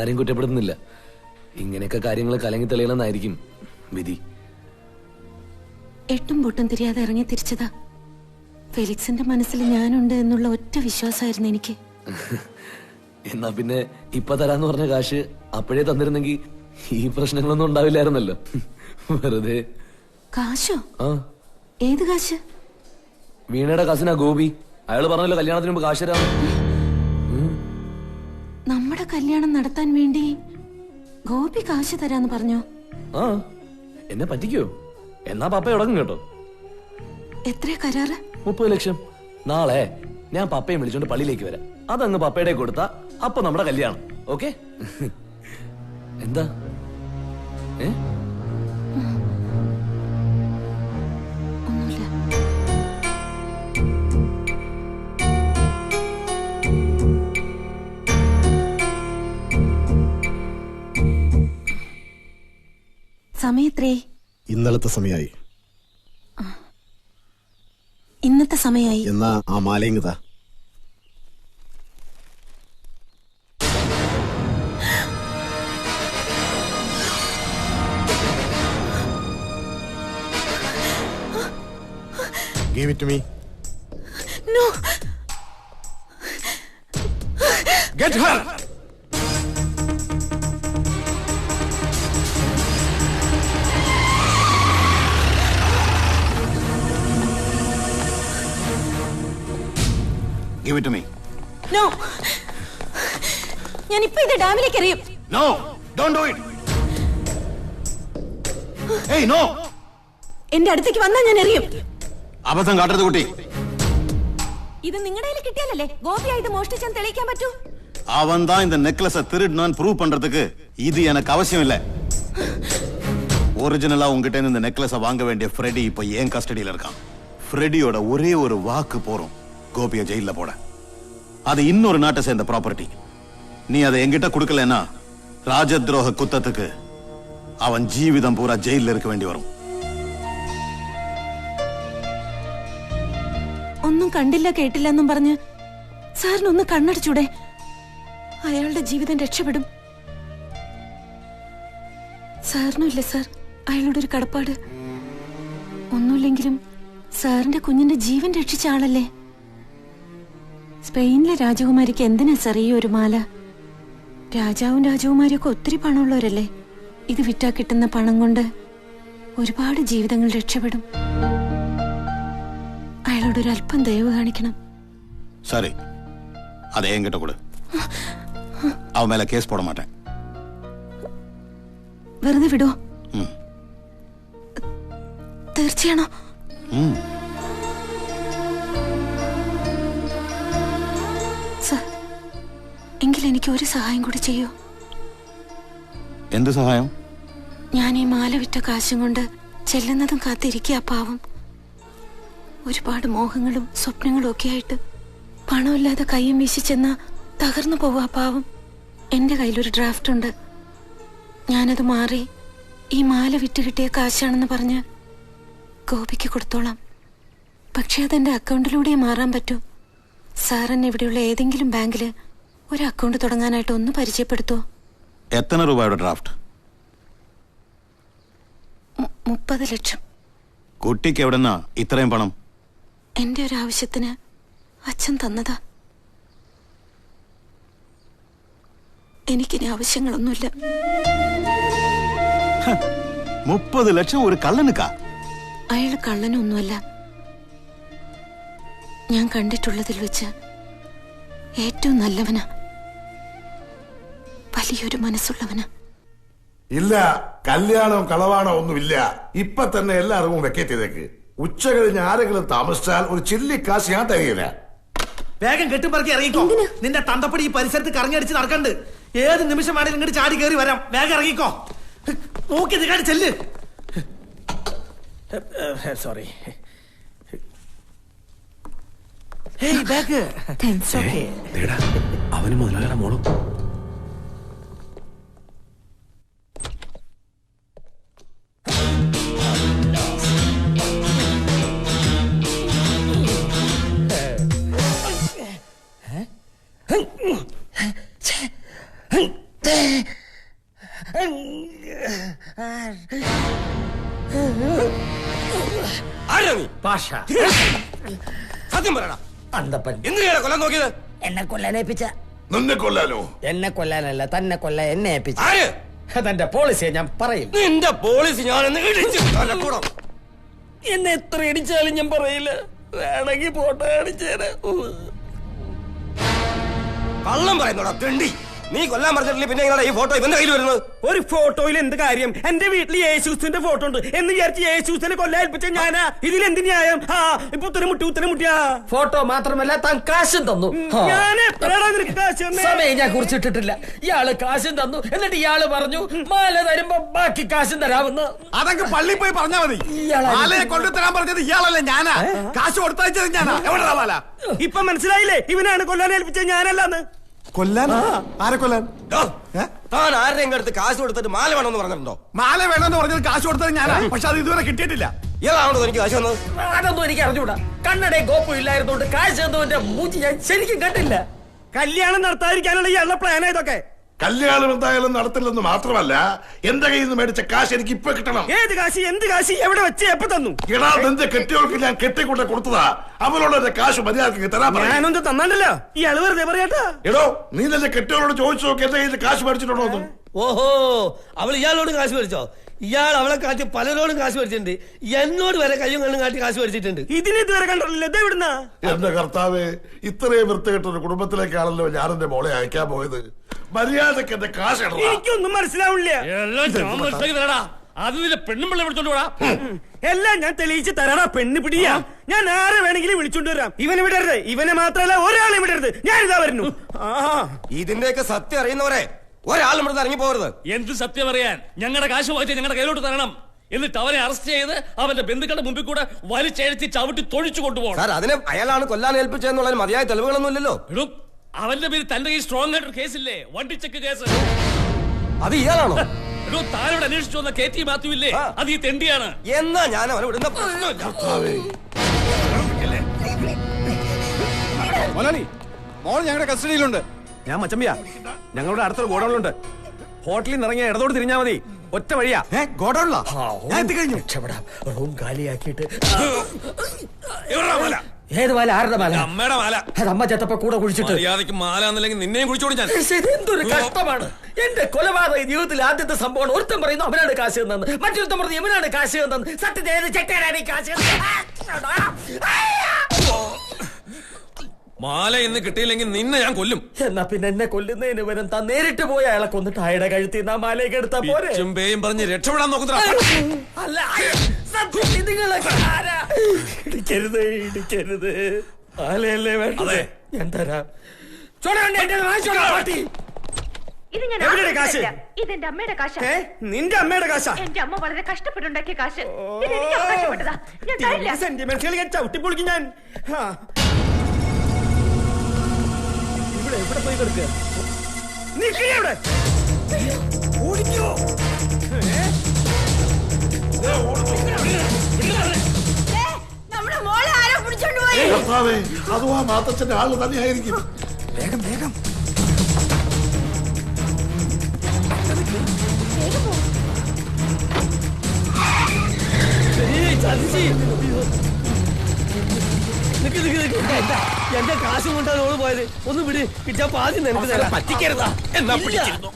ആരെയും കുറ്റപ്പെടുത്തുന്നില്ല. ഇങ്ങനെയൊക്കെ കാര്യങ്ങൾ കലങ്ങി തെളിയണമെന്നായിരിക്കും വിധി. എട്ടും പൊട്ടും തിരിയാതെ ഇറങ്ങി തിരിച്ചതാ. ഫെലിക്സിന്റെ മനസ്സിൽ ഞാനുണ്ട് എന്നുള്ള ഒറ്റ വിശ്വാസമായിരുന്നു എനിക്ക്. എന്നാ പിന്നെ ഇപ്പൊ തരാന്ന് പറഞ്ഞ കാശ് അപ്പോഴേ തന്നിരുന്നെങ്കിൽ ഈ പ്രശ്നങ്ങളൊന്നും ഉണ്ടാവില്ലായിരുന്നല്ലോ. വെറുതെ. കാശോ? ആ, ഏത് കാശ്? വീണയുടെ കസിനാ ഗോപി. അയാള് പറഞ്ഞല്ലോ കല്യാണത്തിന് മുമ്പ് കാശ് തരാം. നമ്മുടെ കല്യാണം നടത്താൻ വേണ്ടി ഗോപി കാശ് തരാന്ന് പറഞ്ഞോ? ആ, എന്നെ പറ്റിക്കോ? എന്നാ പപ്പ ഉടങ്ങും കേട്ടോ. എത്രയാ കരാറ്? 30 ലക്ഷം. നാളെ ഞാൻ പപ്പയെ വിളിച്ചോണ്ട് പള്ളിയിലേക്ക് വരാം. അതങ്ങ് പപ്പയുടെ കൊടുത്താ അപ്പൊ നമ്മുടെ കല്യാണം. ഓക്കെ? എന്താ? ഒന്നുമില്ല. സമയത്രേ? ഇന്നലത്തെ സമയമായി. ഇന്നത്തെ സമയമായി. എന്നാ ആ മാലയിങ്ങതാ. Give it to me. No. Get her. Give it to me. No. ഞാൻ ഇപ്പോ ഇത് ഡാമിലേക്ക് എറിയും. No, don't do it. Hey, no. എന്റെ അടുത്തേക്ക് വന്നാ ഞാൻ എറിയും. അബദ്ധം കാട്ടരുത് കുട്ടി. ഇത് നിങ്ങളുടെ കയ്യിൽ കിട്ടിയാലല്ലേ ഗോപിയാ ഇത് മോഷ്ടിച്ചാൻ തെളിയിക്കാൻ പറ്റൂ. அவன் தான் இந்த நெக்லஸை திருடுனான்னு ப்ரூவ் பண்றதுக்கு இது எனக்கு அவசியம் இல்ல. ஒரிஜினலா உங்ககிட்ட இருந்து இந்த நெக்லஸை வாங்க வேண்டிய ஃப்ரெடி இப்ப ஏன் கஸ்டடியில இருக்கான். ஃப்ரெடியோட ஒரே ஒரு வாக்கு போறோம் கோபியை ஜெயில போட. அது இன்னொரு நாட்டை சேர்ந்த ப்ராப்பர்ட்டி. நீ அதை என்கிட்ட கொடுக்கலன்னா ராஜத்ரோக குத்தத்துக்கு அவன் ஜீவிதம் பூரா ஜெயில இருக்க வேண்டி வரும். ഒന്നും കണ്ടില്ല കേട്ടില്ല എന്നും പറഞ്ഞ് സാറിനൊന്ന് കണ്ണടച്ചൂടെ? അയാളുടെ ജീവിതം രക്ഷപ്പെടും. സാറിനുമില്ല സാർ അയാളുടെ ഒരു കടപ്പാട്. ഒന്നുമില്ലെങ്കിലും സാറിന്റെ കുഞ്ഞിന്റെ ജീവൻ രക്ഷിച്ച ആളല്ലേ. സ്പെയിനിലെ രാജകുമാരിക്ക് എന്തിനാ സാർ ഈ ഒരു മാല? രാജാവും രാജകുമാരിയൊക്കെ ഒത്തിരി പണമുള്ളവരല്ലേ. ഇത് വിറ്റാ കിട്ടുന്ന പണം കൊണ്ട് ഒരുപാട് ജീവിതങ്ങൾ രക്ഷപ്പെടും. അയാളോട് ഒരു അല്പം ദയവ് കാണിക്കണം. சரி, அதை என்கிட்ட கொடு. அவன் மேல கேஸ் போட மாட்டேன். വെറുതെ വിടോ? തീർച്ചയാണോ? സർ, എങ്കിൽ എനിക്ക് ഒരു സഹായം കൂടി ചെയ്യൂ. എന്ത് സഹായം? ഞാൻ ഈ മാല വിറ്റ കാശും കൊണ്ട് ചെല്ലുന്നതും കാത്തിരിക്കുക പാവം. ഒരുപാട് മോഹങ്ങളും സ്വപ്നങ്ങളും ഒക്കെ ആയിട്ട് പണമില്ലാതെ കയ്യും വീശി ചെന്ന തകർന്നു പോവാ പാവം. എന്റെ കയ്യിലൊരു ഡ്രാഫ്റ്റ് ഉണ്ട്. ഞാനത് മാറി ഈ മാല വിറ്റ് കിട്ടിയ കാശാണെന്ന് പറഞ്ഞ് ഗോപിക്ക് കൊടുത്തോളാം. പക്ഷെ അതെന്റെ അക്കൗണ്ടിലൂടെ മാറാൻ പറ്റൂ. സാറിന് ഇവിടെയുള്ള ഏതെങ്കിലും ബാങ്കില് ഒരു അക്കൗണ്ട് തുടങ്ങാനായിട്ട് ഒന്ന് പരിചയപ്പെടുത്തുവോ? എത്ര രൂപയുടെ ഡ്രാഫ്റ്റ്? 30 ലക്ഷം. കുട്ടിക്ക് എവിടെന്നാ ഇത്രയും പണം? എന്റെ ഒരു ആവശ്യത്തിന് അച്ഛൻ തന്നതാ. എനിക്കിനി ആവശ്യങ്ങളൊന്നുമില്ല. 30 ലക്ഷം ഒരു കള്ളനുക്കാ? അയാൾ കള്ളനൊന്നുമല്ല. ഞാൻ കണ്ടിട്ടുള്ളതിൽ വെച്ച് ഏറ്റവും നല്ലവനാ. വലിയൊരു മനസ്സുള്ളവനാ. ഇല്ല, കല്യാണം കളവാണോ ഒന്നുമില്ല. ഇപ്പൊ തന്നെ എല്ലാ അറിവും വെക്കേറ്റ് ചെയ്തേക്ക്. ഉച്ച കഴിഞ്ഞ് ആരെങ്കിലും താമസിച്ചാൽ ഒരു ചില്ലിക്കാശ് ഞാൻ തരികയില്ല. വേഗം കെട്ടിപ്പറക്കി ഇറങ്ങിക്കോ. നിന്റെ തന്തപ്പടി ഈ പരിസരത്ത് കറങ്ങിയടിച്ച് നടക്കണ്ട്. ഏത് നിമിഷം വേണേലും ഇങ്ങോട്ട് ചാടി കയറി വരാം. വേഗം ഇറങ്ങിക്കോ. നോക്കി നിൽക്കാണ്ട് ചെല്ല്. സോറി. അവന് മുതലാളിയുടെ മോളും. ആരാ നീ? പാഷ സത്യം പറയടാ, അന്തപ്പൻ എന്തിനാണ് കൊല്ലാൻ നോക്കിയത്? എന്നെ കൊല്ലാൻ ഏൽപ്പിച്ച. നിന്നെ കൊല്ലാനോ? എന്നെ കൊല്ലാനല്ല, തന്നെ കൊല്ലാൻ എന്നെ ഏൽപ്പിച്ച. ആര്? അതെന്റെ പോളിസിയെ ഞാൻ പറയില്ല. നിന്റെ പോളിസി ഞാനെന്ന് ഇടിച്ചു തലക്കൂടം. എന്നെ എത്ര ഇടിച്ചാലും ഞാൻ പറയില്ല. വേണമെങ്കിൽ ഫോട്ടോ കാണിച്ചേരാ. കള്ളം പറയുന്നോടാ തെണ്ടി. നീ കൊല്ലാൻ പറഞ്ഞിട്ടില്ല, പിന്നെ എങ്ങനെയാ ഈ ഫോട്ടോ ഇവന്റെ കയ്യിൽ വരുന്നത്? ഒരു ഫോട്ടോയിൽ എന്ത് കാര്യം? എന്റെ വീട്ടിൽ യേശുസിന്റെ ഫോട്ടോ ഉണ്ട് എന്ന് വിചാരിച്ച് യേശുസിനെ കൊല്ലാൽപ്പിച്ച ഞാനാ. ഇതിൽ എന്ത് ന്യായം? ഇപ്പൊ ഉത്തരമുട്ടിയാ. ഫോട്ടോ മാത്രമല്ല, താൻ കാശും തന്നു. ഞാൻ എപ്പോഴാണ് നിനക്ക് കാശ് തന്നേ? സമയം ഞാൻ കുറിച്ചിട്ടിട്ടില്ല. ഇയാള് കാശും തന്നു. എന്നിട്ട് ഇയാള് പറഞ്ഞു മാല തരുമ്പോ ബാക്കി കാശും തരാമെന്ന്. അതൊക്കെ പള്ളി പോയി പറഞ്ഞാ മതി. ഇയാളെ മാലയെ കൊണ്ടുതരാൻ പറഞ്ഞത് ഇയാളല്ലേ, ഞാനാ. കാശ് കൊടുത്തയച്ചത് ഞാനാ. എവിടെയാ മാല? ഇപ്പൊ മനസ്സിലായില്ലേ? ഇവനാണ് കൊല്ലാൻ ഏൽപ്പിച്ചത്, ഞാനല്ലാന്ന്. കൊല്ലാൻ? ആരെ കൊല്ലാൻ? താൻ ആരുടെയും അടുത്ത് കാശ് കൊടുത്തിട്ട് മാല വേണമെന്ന് പറഞ്ഞിട്ടുണ്ടോ? മാല വേണമെന്ന് പറഞ്ഞത് കാശ് കൊടുത്തത് ഞാനാ. പക്ഷെ അത് ഇതുവരെ കിട്ടിയിട്ടില്ല. ഇയാളാണോ എനിക്ക് കാശ് തന്നത്? അതൊന്നും എനിക്ക് അറിഞ്ഞൂടാ. കണ്ണടയും കോപ്പും ഇല്ലായിരുന്നോണ്ട് കാശ് തന്നവന്റെ മൂഞ്ചി ഞാൻ ശരിക്കും കണ്ടില്ല. കല്യാണം നടത്താതിരിക്കാനുള്ള ഇയാളുടെ പ്ലാനാ ഇതൊക്കെ. കല്യാണം എന്തായാലും നടത്തില്ലെന്ന് മാത്രമല്ല, എന്റെ കയ്യിൽ നിന്ന് മേടിച്ച കാശ് എനിക്ക് ഇപ്പൊ കിട്ടണം. ഏത് കാശ്? എന്ത് കാശ്? എവിടെ വെച്ച് എപ്പോ തന്നു? എടാ, നിന്റെ കെട്ടിയോൾക്ക് ഞാൻ കെട്ടിക്കൊണ്ട് കൊടുത്തതാ. അവളോട് എന്റെ കാശ് മര്യാദക്ക് തരാൻ പറയാം. ഞാനൊന്നും തന്നാണ്ടല്ലോ. ഇയാള് വെറുതെ പറയാട്ടാ. എടോ, നീ നിന്റെ കെട്ടിയോളോട് ചോദിച്ചു നോക്കി എന്റെ കയ്യിൽ കാശ് മേടിച്ചിട്ടുണ്ടോ എന്ന്. ഓഹോ, അവൾ ഇയാളോട് കാശ് മേടിച്ചോ? ഇയാൾ അവളെ കാട്ടി പലരോടും കാശ് മേടിച്ചിട്ടുണ്ട്. എന്നോട് വരെ കയ്യും കണ്ണും കാട്ടി കാശ് മേടിച്ചിട്ടുണ്ട്. ഇതിന് ഇതുവരെ കണ്ടിട്ടില്ല. ഇത് എവിടുന്നാ? എന്റെ കർത്താവേ, ഇത്രയും വൃത്തികെട്ട ഒരു കുടുംബത്തിലേക്കാണല്ലോ ഞാൻ എന്റെ മോളെ അയക്കാൻ പോയത്. മര്യാദക്ക് എന്റെ കാശ് ഇടണം. എനിക്കൊന്നും മനസ്സിലാവില്ല. അത് നിന്റെ പെണ്ണുമ്പിള്ള വിളിച്ചോണ്ട് പോടാ. എല്ലാം ഞാൻ തെളിയിച്ച് തരാടാ. പെണ്ണ് പിടിയാ. ഞാൻ ആരെ വേണമെങ്കിലും വിളിച്ചോണ്ട് വരാം. ഇവനെ വിടരുത്. ഇവനെ മാത്രല്ല ഒരാളെ വിടരുത്. ഞാനിതാ വരുന്നു. ഇതിന്റെയൊക്കെ സത്യം അറിയുന്നവരെ ഒരാളും ഇവിടെ ഇറങ്ങി പോകരുത്. എന്ത് സത്യം അറിയാൻ? ഞങ്ങളുടെ കാശ് വാങ്ങിച്ച് ഞങ്ങളുടെ കയ്യിലോട്ട് തരണം. എന്നിട്ട് അവനെ അറസ്റ്റ് ചെയ്ത് അവന്റെ ബന്ധുക്കളുടെ മുമ്പിൽ കൂടെ വലിച്ചെഴുത്തി ചവിട്ടി തൊഴിച്ചു കൊണ്ടുപോകണം. സാർ, അതിനെ അയാളാണ് കൊല്ലാൻ ഏൽപ്പിച്ചെന്നുള്ള മതിയായ തെളിവുകളൊന്നും ഇല്ലല്ലോ. അവന്റെ പേര് തന്റെ കയ്യിൽ സ്ട്രോങ് ആയിട്ടൊരു കേസില്ലേ? വണ്ടിച്ചെക്ക് കേസ്. അത് ഇയാളാണോ? താനോട് അന്വേഷിച്ചു വന്ന KT മാത്യു ഇല്ലേ? അത് ഈ തെണ്ടിയാണ്. എന്നാ ഞാൻ അവനെ വിടുന്ന പ്രശ്നമില്ല. മോലാലി, മോൾ ഞങ്ങളുടെ കസ്റ്റഡിയിലുണ്ട്. ഞാൻ മച്ചമ്പിയാ. ഞങ്ങളുടെ അടുത്തൊരു ഗോഡൌണിലുണ്ട്. ഹോട്ടലിൽ നിന്ന് ഇറങ്ങിയ ഇടതോട് തിരിഞ്ഞാ മതി. ഒറ്റ വഴിയാ. ഗോഡൌണിലാ? ഞാൻ എത്തിക്കഴിഞ്ഞു. റൂം കാലിയാക്കിയിട്ട്. എവിടെടാ മാല? ഏത് മാല? ആരുടെ മാല? അമ്മയുടെ മാല. അത് അമ്മ ചത്തപ്പ കൂടെ കുഴിച്ചിട്ട്. മര്യാദയ്ക്ക് മാല എന്നല്ലെങ്കിൽ നിന്നെയും കുഴിച്ചോടി ഞാൻ. എന്തൊരു കഷ്ടമാണ്. എന്റെ കൊലപാതക ജീവിതത്തിൽ ആദ്യത്തെ സംഭവമാണ്. ഒരുത്തൻ പറയുന്നു അവനാണ് കാശ് തന്നത്, മറ്റൊരുത്തൻ പറഞ്ഞു ഇവനാണ് കാശ് തന്നത്. സത്യത്തിൽ ഏത് ചെട്ടനാണ് ഈ കാശ്? മാല ഇന്ന് കിട്ടിയില്ലെങ്കിൽ നിന്നെ ഞാൻ കൊല്ലും. എന്നാ പിന്നെ എന്നെ കൊല്ലുന്നതിന് വരും താൻ നേരിട്ട് പോയി അയാളെ കൊന്നിട്ട് അയാളുടെ കഴുത്തിൽ നാ മാലയൊക്കെ എടുത്താ പോരെ? ചുംബയും പറഞ്ഞ് രക്ഷപ്പെടാൻ നോക്കുന്ന അല്ല, സത്യത്തിൽ നിങ്ങളൊക്കെ ആരാ? ഇടിക്കരുത്, ഇടിക്കരുത്. മാലയല്ലേ വേണ്ടത്? ഞാൻ തരാം. ഇത് ഞാൻ എവിടെയാണ് കാശ്? ആവശ്യമില്ല. ഇതെന്റെ അമ്മയുടെ കാശാ. നിന്റെ അമ്മയുടെ കാശാ? എന്റെ അമ്മ വളരെ കഷ്ടപ്പെട്ടുണ്ടാക്കിയ കാശ്. ഇത് എനിക്ക് അവകാശപ്പെട്ടതാ. ഞാൻ തരില്ല. സെന്റിമെന്റ്സുകൾ ഞാൻ ചവിട്ടിപ്പൊളിക്കും ഞാൻ. ഇവിടെ എവിടെ പോയി കിടക്കുക? നിൽക്കവിടെ. ഓടിക്കോ. നമ്മുടെ മോളെ ആരോ പിടിച്ചോണ്ട് പോയി. കർത്താവേ, അതും ആ മാത്തച്ഛന്റെ ആള് തന്നെയായിരിക്കും. വേഗം വേഗം. എന്റെ കാശും കൊണ്ടാണ് ഓള് പോയത്. ഒന്ന് വിട്, കിട്ടാ പാതി നിനക്ക് തരാം. പറ്റിക്കരുതാ. എന്നാ പിടിച്ചിരുന്നു.